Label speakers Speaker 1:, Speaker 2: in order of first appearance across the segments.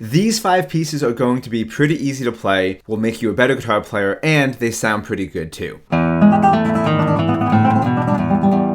Speaker 1: These 5 pieces are going to be pretty easy to play, will make you a better guitar player, and they sound pretty good too.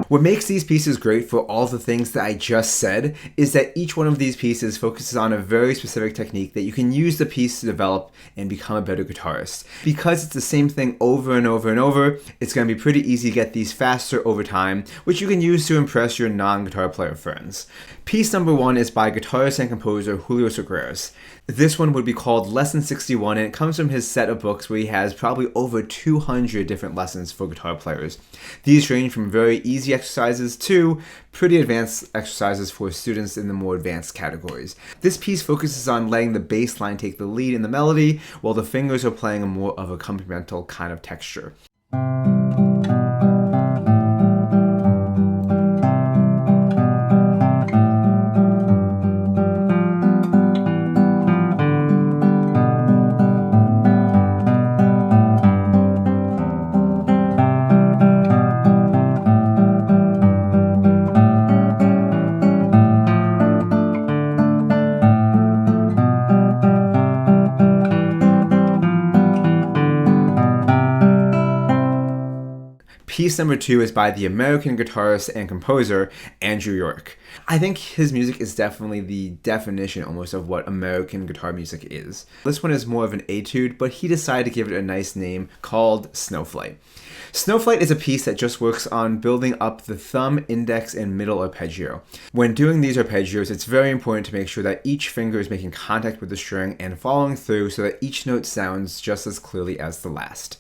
Speaker 1: What makes these pieces great for all the things that I just said is that each one of these pieces focuses on a very specific technique that you can use the piece to develop and become a better guitarist. Because it's the same thing over and over and over, it's going to be pretty easy to get these faster over time, which you can use to impress your non-guitar player friends. Piece number 1 is by guitarist and composer Julio Sagreras. This one would be called Lesson 61, and it comes from his set of books where he has probably over 200 different lessons for guitar players. These range from very easy exercises to pretty advanced exercises for students in the more advanced categories. This piece focuses on letting the bass line take the lead in the melody, while the fingers are playing a more of a accompanimental kind of texture. Piece number 2 is by the American guitarist and composer Andrew York. I think his music is definitely the definition almost of what American guitar music is. This one is more of an etude, but he decided to give it a nice name called Snowflight. Snowflight is a piece that just works on building up the thumb, index, and middle arpeggio. When doing these arpeggios, it's very important to make sure that each finger is making contact with the string and following through so that each note sounds just as clearly as the last.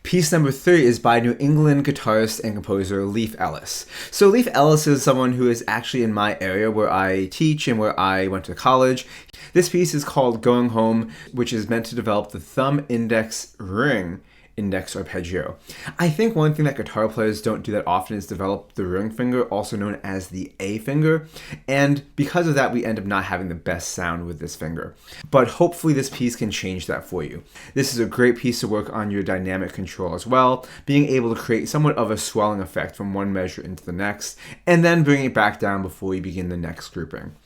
Speaker 1: Piece number 3 is by New England guitarist and composer Lief Ellis. So Lief Ellis is someone who is actually in my area where I teach and where I went to college. This piece is called Going Home, which is meant to develop the thumb, index, ring, index arpeggio. I think one thing that guitar players don't do that often is develop the ring finger, also known as the A finger, and because of that we end up not having the best sound with this finger. But hopefully this piece can change that for you. This is a great piece to work on your dynamic control as well, being able to create somewhat of a swelling effect from one measure into the next, and then bring it back down before you begin the next grouping.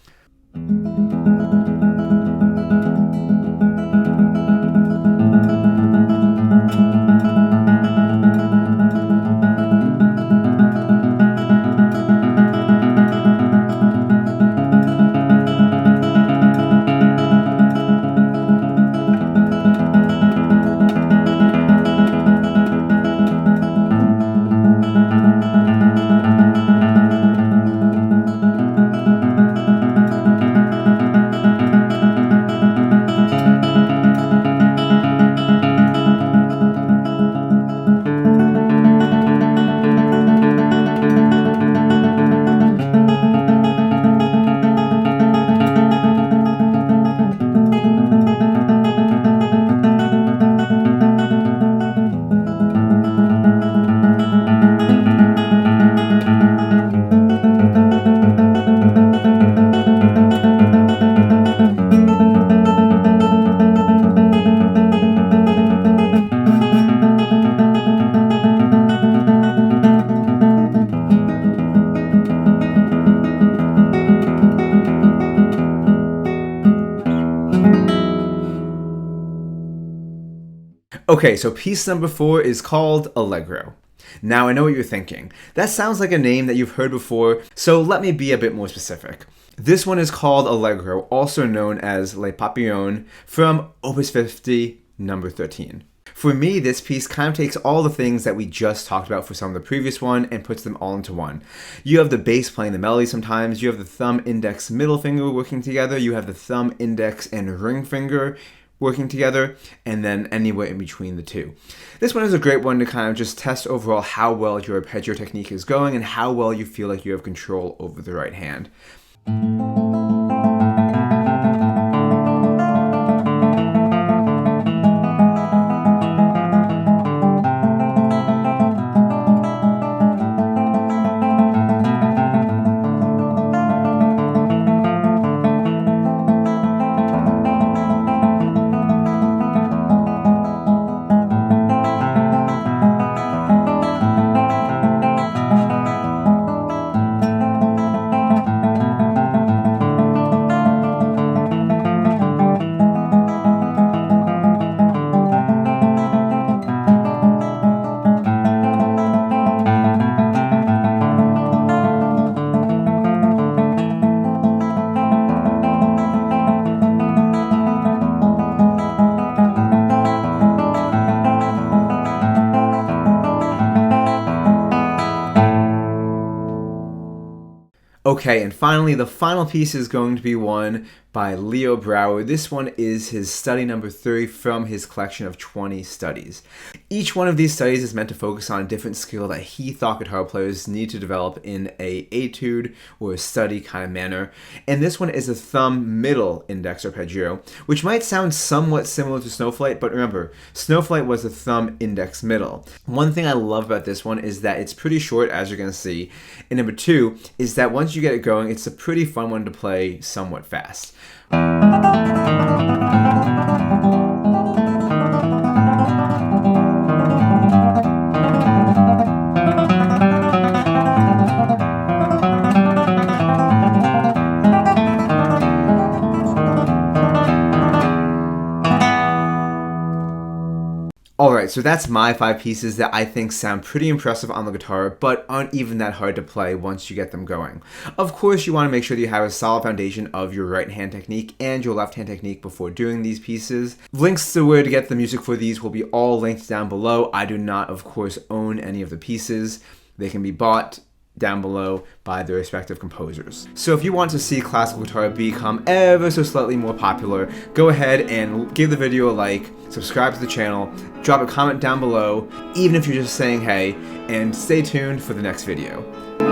Speaker 1: Okay, so piece number 4 is called Allegro. Now I know what you're thinking. That sounds like a name that you've heard before, so let me be a bit more specific. This one is called Allegro, also known as Le Papillon, from Opus 50, number 13. For me, this piece kind of takes all the things that we just talked about for some of the previous one and puts them all into one. You have the bass playing the melody sometimes, you have the thumb, index, middle finger working together, you have the thumb, index, and ring finger working together, and then anywhere in between the two. This one is a great one to kind of just test overall how well your arpeggio technique is going and how well you feel like you have control over the right hand. Okay, and finally, the final piece is going to be one by Leo Brouwer. This one is his study number 3 from his collection of 20 studies. Each one of these studies is meant to focus on a different skill that he thought guitar players need to develop in a etude or a study kind of manner. And this one is a thumb middle index arpeggio, which might sound somewhat similar to Snowflight, but remember, Snowflight was a thumb index middle. One thing I love about this one is that it's pretty short, as you're going to see. And number 2 is that once you get it going, it's a pretty fun one to play somewhat fast. Alright, so that's my 5 pieces that I think sound pretty impressive on the guitar, but aren't even that hard to play once you get them going. Of course, you want to make sure that you have a solid foundation of your right hand technique and your left hand technique before doing these pieces. Links to where to get the music for these will be all linked down below. I do not, of course, own any of the pieces. They can be bought down below by the respective composers. So if you want to see classical guitar become ever so slightly more popular, go ahead and give the video a like, subscribe to the channel, drop a comment down below, even if you're just saying hey, and stay tuned for the next video.